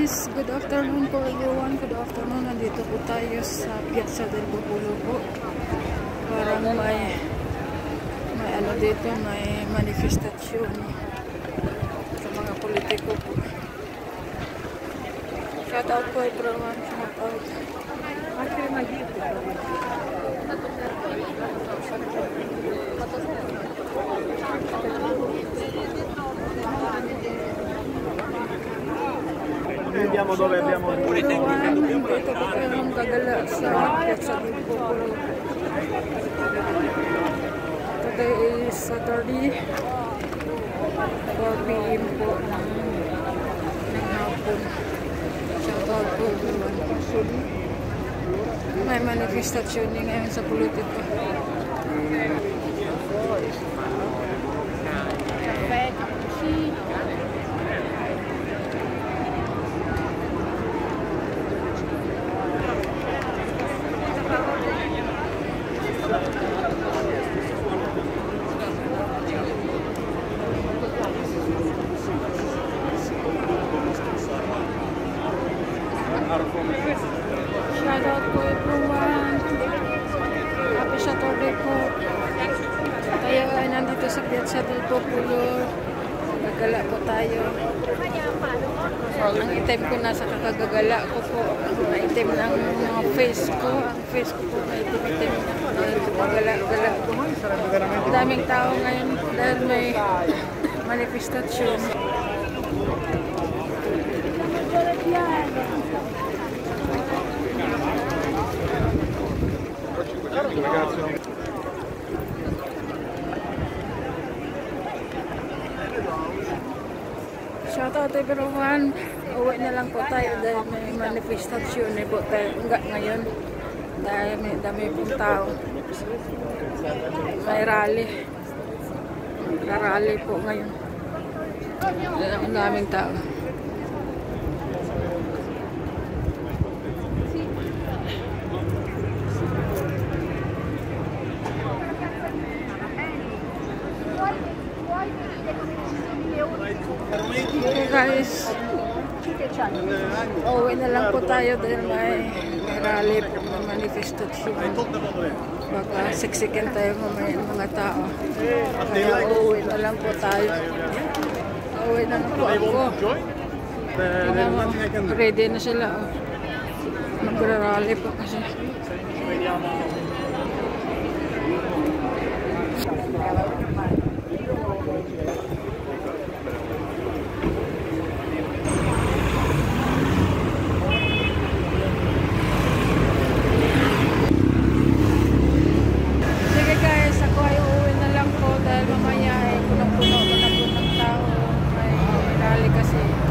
guys, good afternoon po everyone. Good afternoon. Nandito po tayo sa Piazza del Popolo po. Parang may ano dito, may manifestasyon sa mga politiko po. Shout out po everyone. Shout out. Vediamo dove abbiamo il Politecnico. Dito po tayo gagala sa Piazza del Popolo. Today is Saturday, 4 PM po ng hapon. Shout out po everyone. May manifestasyon din ngayon sa politiko. Shoutout po everyone. Happy Saturday po. Tayo ay nandito sa Piazza del Popolo. Gagala po tayo. Ang item ko nasa kakagagala ko po. Ang item ng mga face ko. Ang face ko po may item na gagala-gala ko. Daming tao ngayon dahil may manifestasyon. Shoutout everyone. Uwi na lang po tayo dahil may manifestasyon po tayo ngayon. Dahil may dami pong tao. May rally. Rally po ngayon. Ang daming tao. Okay guys, uwi na lang po tayo dahil may rally po, may manifestasyon. Baka siksikin tayo mamaya ng mga tao. Kaya uwi na lang po tayo. Uwi na lang po ako. Ready na sila. Magra-rally po kasi.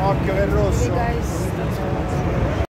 Occhio, Verrosso. Hey guys.